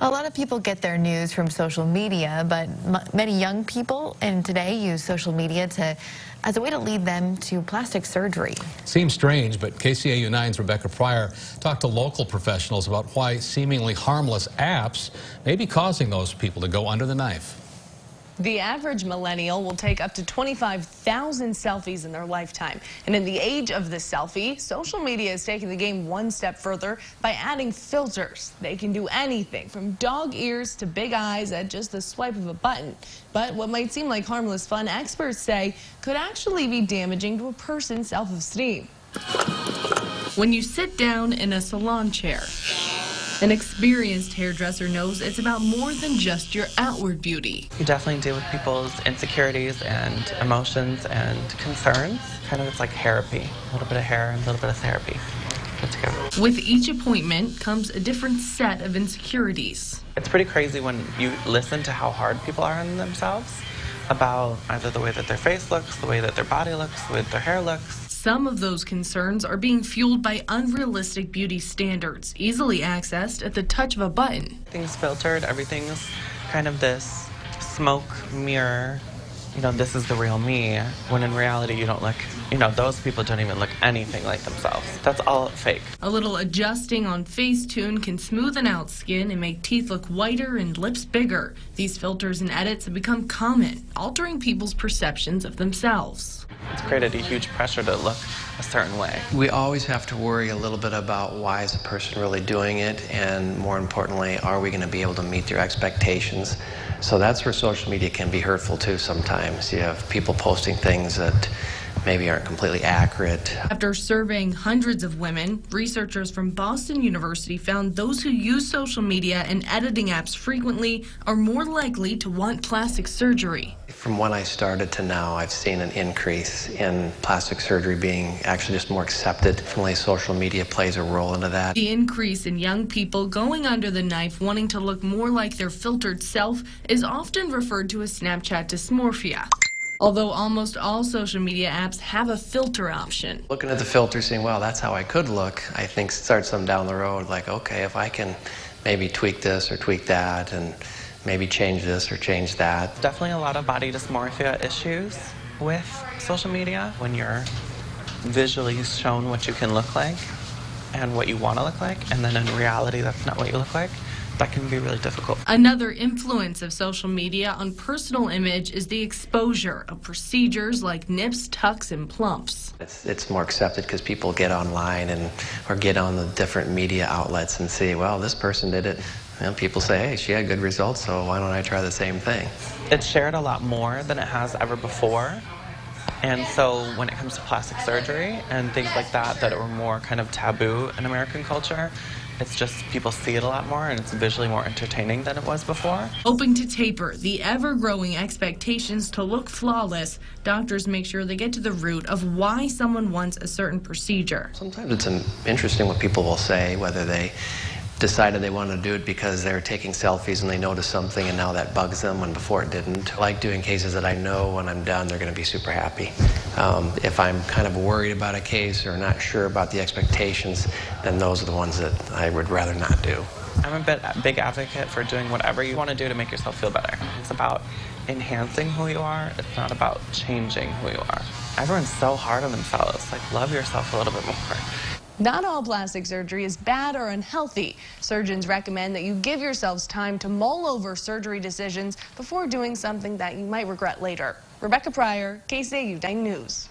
A lot of people get their news from social media, but many young people in today use social media as a way to lead them to plastic surgery. Seems strange, but KCAU-9's Rebecca Pryor talked to local professionals about why seemingly harmless apps may be causing those people to go under the knife. The average millennial will take up to 25,000 selfies in their lifetime. And in the age of the selfie, social media is taking the game one step further by adding filters. They can do anything from dog ears to big eyes at just the swipe of a button. But what might seem like harmless fun, experts say could actually be damaging to a person's self-esteem. When you sit down in a salon chair, an experienced hairdresser knows it's about more than just your outward beauty. You definitely deal with people's insecurities and emotions and concerns. Kind of it's like therapy. A little bit of hair and a little bit of therapy put together. With each appointment comes a different set of insecurities. It's pretty crazy when you listen to how hard people are on themselves about either the way that their face looks, the way that their body looks, the way that their hair looks. Some of those concerns are being fueled by unrealistic beauty standards, easily accessed at the touch of a button. Everything's filtered, everything's kind of this smoke mirror. You know, this is the real me, when in reality you don't look, those people don't even look anything like themselves. That's all fake. A little adjusting on Facetune can smoothen out skin and make teeth look whiter and lips bigger. These filters and edits have become common, altering people's perceptions of themselves. It's created a huge pressure to look a certain way. We always have to worry a little bit about why is a person really doing it, and more importantly, are we going to be able to meet their expectations? So that's where social media can be hurtful too sometimes. You have people posting things that maybe aren't completely accurate. After surveying hundreds of women, researchers from Boston University found those who use social media and editing apps frequently are more likely to want plastic surgery. From when I started to now, I've seen an increase in plastic surgery being actually just more accepted. Definitely social media plays a role into that. The increase in young people going under the knife wanting to look more like their filtered self is often referred to as Snapchat dysmorphia. Although almost all social media apps have a filter option. Looking at the filter, saying, well, that's how I could look, I think starts them down the road, like, okay, if I can maybe tweak this or tweak that and maybe change this or change that. Definitely a lot of body dysmorphia issues with social media when you're visually shown what you can look like and what you want to look like, and then in reality that's not what you look like. That can be really difficult. Another influence of social media on personal image is the exposure of procedures like nips, tucks, and plumps. It's more accepted because people get online or get on the different media outlets and see, well, this person did it. And people say, hey, she had good results, so why don't I try the same thing? It's shared a lot more than it has ever before. And so when it comes to plastic surgery and things like that are more kind of taboo in American culture, it's just people see it a lot more and it's visually more entertaining than it was before. Hoping to taper the ever-growing expectations to look flawless, doctors make sure they get to the root of why someone wants a certain procedure. Sometimes it's interesting what people will say, whether they decided they wanted to do it because they're taking selfies and they noticed something and now that bugs them when before it didn't. I like doing cases that I know when I'm done they're going to be super happy. If I'm kind of worried about a case or not sure about the expectations, then those are the ones that I would rather not do. I'm a big advocate for doing whatever you want to do to make yourself feel better. It's about enhancing who you are. It's not about changing who you are. Everyone's so hard on themselves. Like, love yourself a little bit more. Not all plastic surgery is bad or unhealthy. Surgeons recommend that you give yourselves time to mull over surgery decisions before doing something that you might regret later. Rebecca Pryor, KCAU-TV News.